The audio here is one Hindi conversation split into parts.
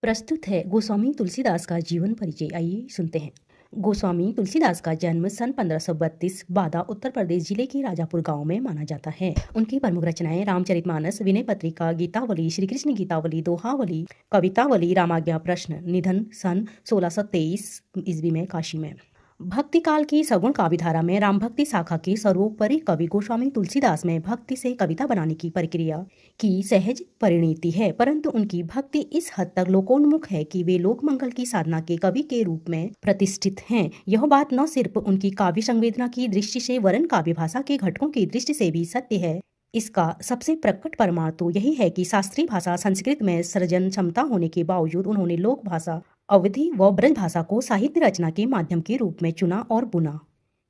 प्रस्तुत है गोस्वामी तुलसीदास का जीवन परिचय। आइए सुनते हैं। गोस्वामी तुलसीदास का जन्म सन 1532 बादा उत्तर प्रदेश जिले के राजापुर गांव में माना जाता है। उनकी प्रमुख रचनाएं रामचरितमानस, विनय पत्रिका, गीतावली, श्री कृष्ण गीतावली, दोहावली, कवितावली, रामाज्ञा प्रश्न। निधन सन 1623 ईस्वी में काशी में। भक्ति काल की सगुण काव्यधारा में राम भक्ति शाखा के सर्वोपरि कवि गोस्वामी तुलसीदास में भक्ति से कविता बनाने की प्रक्रिया की सहज परिणति है, परंतु उनकी भक्ति इस हद तक लोकोन्मुख है कि वे लोक मंगल की साधना के कवि के रूप में प्रतिष्ठित हैं। यह बात न सिर्फ उनकी काव्य संवेदना की दृष्टि से वरन काव्य भाषा के घटकों की दृष्टि से भी सत्य है। इसका सबसे प्रकट प्रमाण तो यही है कि शास्त्रीय भाषा संस्कृत में सृजन क्षमता होने के बावजूद उन्होंने लोक भाषा, अवधि व ब्रज भाषा को साहित्य रचना के माध्यम के रूप में चुना और बुना।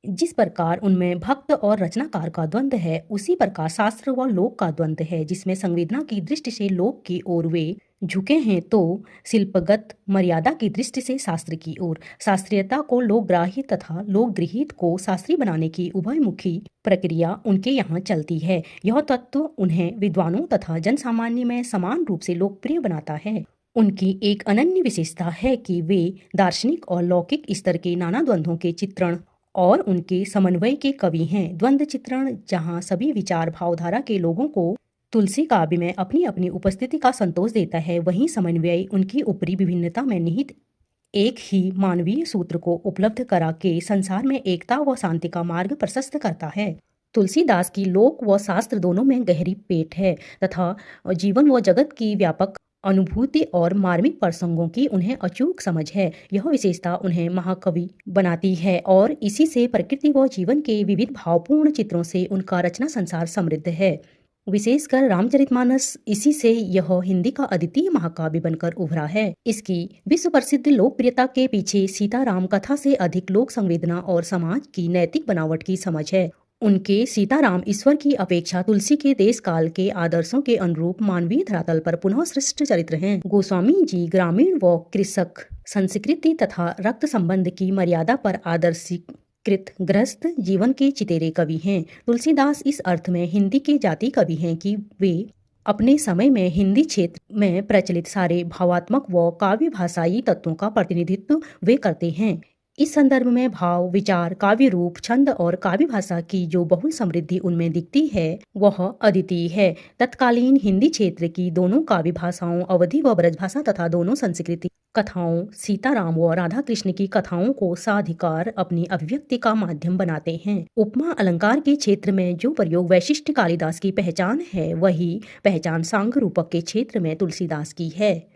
जिस प्रकार उनमें भक्त और रचनाकार का द्वंद्व है, उसी प्रकार शास्त्र व लोक का द्वंद्व है, जिसमें संवेदना की दृष्टि से लोक की ओर वे झुके हैं तो शिल्पगत मर्यादा की दृष्टि से शास्त्र की ओर। शास्त्रीयता को लोकग्राह्य तथा लोकगृहीत को शास्त्रीय बनाने की उभयमुखी प्रक्रिया उनके यहाँ चलती है। यह तत्व उन्हें विद्वानों तथा जनसामान्य में समान रूप से लोकप्रिय बनाता है। उनकी एक अनन्य विशेषता है कि वे दार्शनिक और लौकिक स्तर के नाना द्वंद्वों के चित्रण और उनके समन्वय के कवि हैं। द्वंद्व चित्रण जहाँ सभी विचार भावधारा के लोगों को तुलसी काव्य में अपनी अपनी उपस्थिति का संतोष देता है, वहीं समन्वय उनकी ऊपरी विभिन्नता में निहित एक ही मानवीय सूत्र को उपलब्ध करा के संसार में एकता व शांति का मार्ग प्रशस्त करता है। तुलसीदास की लोक व शास्त्र दोनों में गहरी पेट है तथा जीवन व जगत की व्यापक अनुभूति और मार्मिक प्रसंगों की उन्हें अचूक समझ है। यह विशेषता उन्हें महाकवि बनाती है और इसी से प्रकृति व जीवन के विविध भावपूर्ण चित्रों से उनका रचना संसार समृद्ध है। विशेषकर रामचरितमानस इसी से यह हिंदी का अद्वितीय महाकाव्य बनकर उभरा है। इसकी विश्व प्रसिद्ध लोकप्रियता के पीछे सीताराम कथा से अधिक लोक संवेदना और समाज की नैतिक बनावट की समझ है। उनके सीताराम ईश्वर की अपेक्षा तुलसी के देश काल के आदर्शों के अनुरूप मानवीय धरातल पर पुनः सृष्ट चरित्र हैं। गोस्वामी जी ग्रामीण व कृषक संस्कृति तथा रक्त संबंध की मर्यादा पर आदर्शीकृत गृहस्थ जीवन के चितेरे कवि हैं। तुलसीदास इस अर्थ में हिंदी के जाति कवि हैं कि वे अपने समय में हिंदी क्षेत्र में प्रचलित सारे भावात्मक व काव्य भाषाई तत्वों का प्रतिनिधित्व वे करते हैं। इस संदर्भ में भाव, विचार, काव्य रूप, छंद और काव्य भाषा की जो बहुल समृद्धि उनमें दिखती है वह अद्वितीय है। तत्कालीन हिंदी क्षेत्र की दोनों काव्य भाषाओं, अवधि व ब्रज भाषा तथा दोनों संस्कृति कथाओं, सीताराम व राधा कृष्ण की कथाओं को साधिकार अपनी अभिव्यक्ति का माध्यम बनाते हैं। उपमा अलंकार के क्षेत्र में जो प्रयोग वैशिष्ट कालिदास की पहचान है, वही पहचान सांग रूपक के क्षेत्र में तुलसीदास की है।